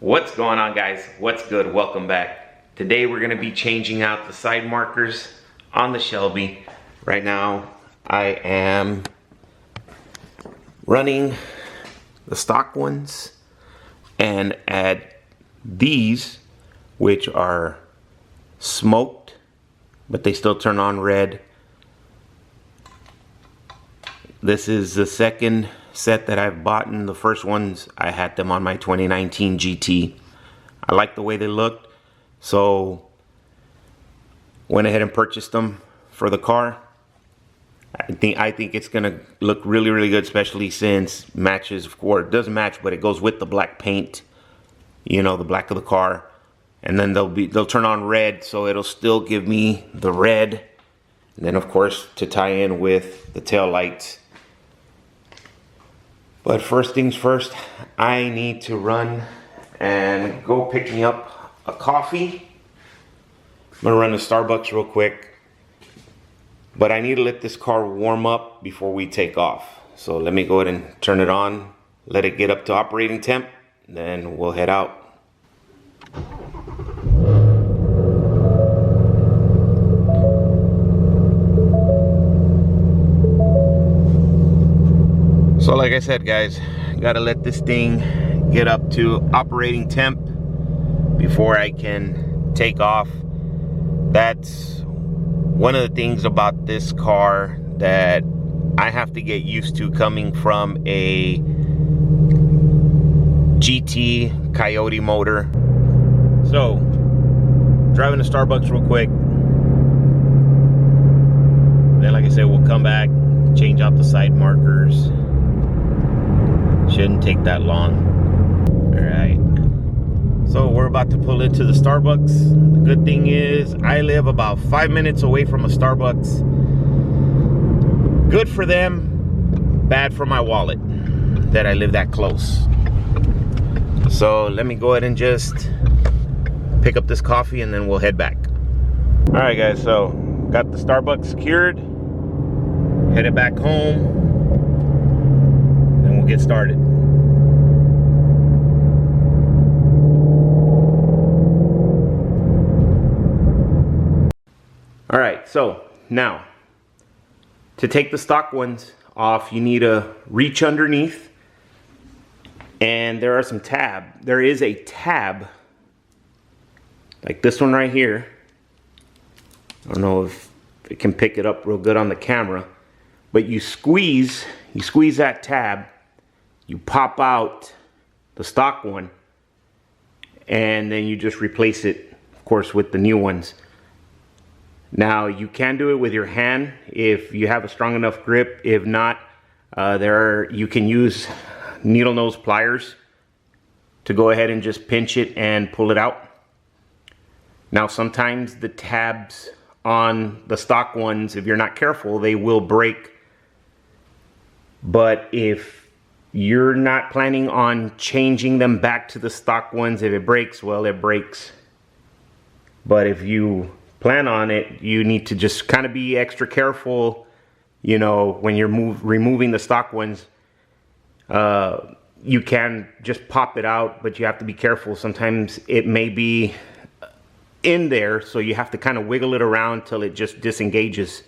What's going on, guys? What's good? Welcome back. Today we're going to be changing out the side markers on the Shelby. Right now I am running the stock ones and add these, which are smoked but they still turn on red. This is the second set that I've bought, and the first ones I had them on my 2019 GT. I like the way they looked, so went ahead and purchased them for the car. I think it's gonna look really good, especially since matches, of course it doesn't match, but it goes with the black paint, you know, the black of the car, and then they'll turn on red, so it'll still give me the red, and then of course to tie in with the tail lights. But first things first, I need to run and go pick me up a coffee. I'm gonna run to Starbucks real quick, but I need to let this car warm up before we take off. So let me go ahead and turn it on, let it get up to operating temp, then we'll head out. So like I said, guys, gotta let this thing get up to operating temp before I can take off. That's one of the things about this car that I have to get used to, coming from a GT Coyote motor. So, driving to Starbucks real quick. Then like I said, we'll come back, change out the side markers. Shouldn't take that long. Alright, so we're about to pull into the Starbucks. The good thing is I live about 5 minutes away from a Starbucks. Good for them, bad for my wallet that I live that close. So let me go ahead and just pick up this coffee and then we'll head back. Alright guys, so got the Starbucks secured, headed back home, and we'll get started. All right, so now to take the stock ones off, you need to reach underneath, and there are some there is a tab like this one right here. I don't know if it can pick it up real good on the camera, but you squeeze that tab, you pop out the stock one, and then you just replace it, of course, with the new ones. Now you can do it with your hand if you have a strong enough grip. If not, you can use needle nose pliers to go ahead and just pinch it and pull it out. Now sometimes the tabs on the stock ones, if you're not careful, they will break. But if you're not planning on changing them back to the stock ones, if it breaks, well, it breaks. But if you plan on it, you need to just kind of be extra careful, you know, when you're removing the stock ones. You can just pop it out, but you have to be careful. Sometimes it may be in there, so you have to kind of wiggle it around till it just disengages.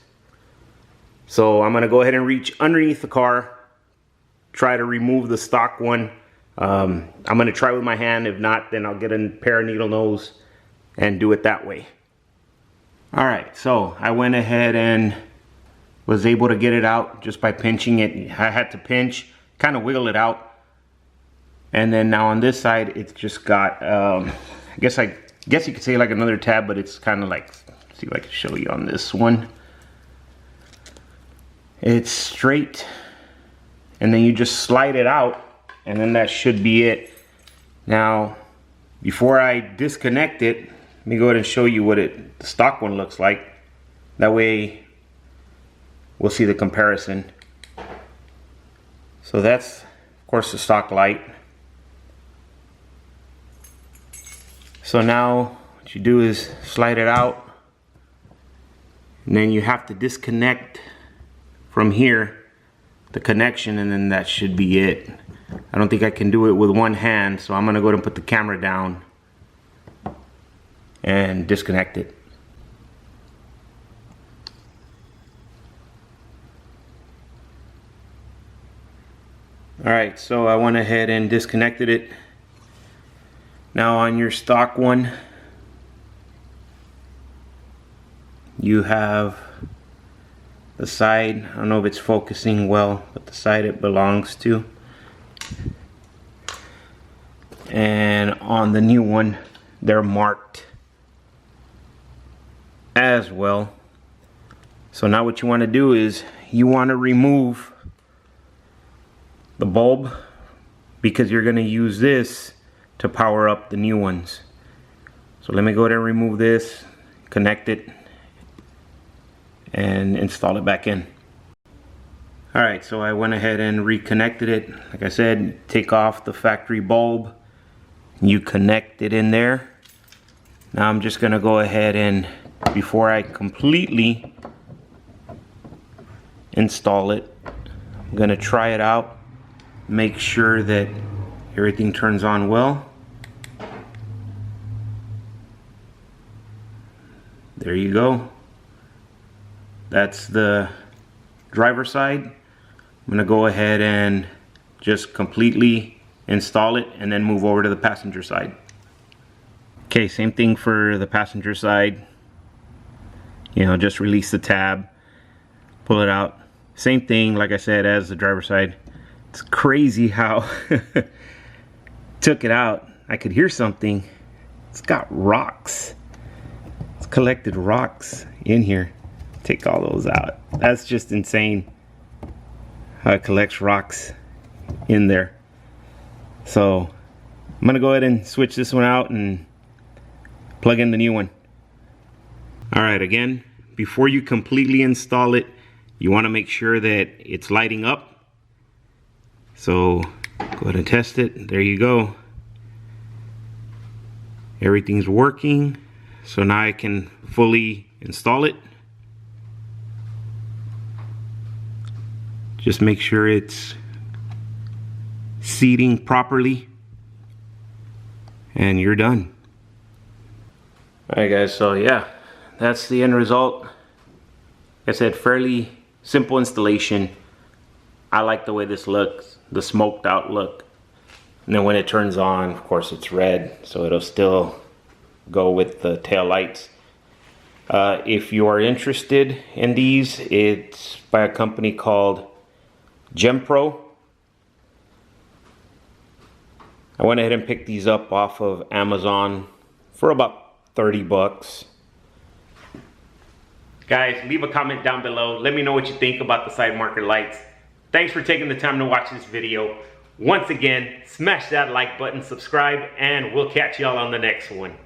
So I'm gonna go ahead and reach underneath the car, try to remove the stock one. I'm gonna try with my hand. If not, then I'll get a pair of needle nose and do it that way. All right, so I went ahead and was able to get it out just by pinching it. I had to pinch, kind of wiggle it out. And then now on this side, it's just got, I guess you could say like another tab, but it's kind of like, see if I can show you on this one. It's straight, and then you just slide it out, and then that should be it. Now, before I disconnect it, let me go ahead and show you what the stock one looks like. That way we'll see the comparison. So that's, of course, the stock light. So now what you do is slide it out, and then you have to disconnect from here the connection, and then that should be it. I don't think I can do it with one hand, so I'm gonna go ahead and put the camera down and disconnect it. Alright, so I went ahead and disconnected it. Now on your stock one, you have the side, I don't know if it's focusing well, but the side it belongs to. And on the new one, they're marked as well. So now what you want to do is you want to remove the bulb, because you're going to use this to power up the new ones. So let me go ahead and remove this, connect it, and install it back in. Alright, so I went ahead and reconnected it. Like I said, take off the factory bulb, you connect it in there. Now I'm just going to go ahead and, before I completely install it, I'm going to try it out, make sure that everything turns on well. There you go. That's the driver's side. I'm gonna go ahead and just completely install it and then move over to the passenger side. Okay, same thing for the passenger side. You know, just release the tab, pull it out. Same thing, like I said, as the driver's side. It's crazy how took it out. I could hear something. It's got rocks. It's collected rocks in here. Take all those out. That's just insane how it collects rocks in there. So I'm gonna go ahead and switch this one out and plug in the new one. Alright, again, before you completely install it, you want to make sure that it's lighting up. So go ahead and test it. There you go. Everything's working. So now I can fully install it. Just make sure it's seating properly, and you're done. Alright guys, so yeah, that's the end result. Like I said, fairly simple installation. I like the way this looks, the smoked out look. And then when it turns on, of course it's red, so it'll still go with the tail lights. If you are interested in these, it's by a company called GemPro. I went ahead and picked these up off of Amazon for about 30 bucks. Guys, leave a comment down below. Let me know what you think about the side marker lights. Thanks for taking the time to watch this video. Once again, smash that like button, subscribe, and we'll catch y'all on the next one.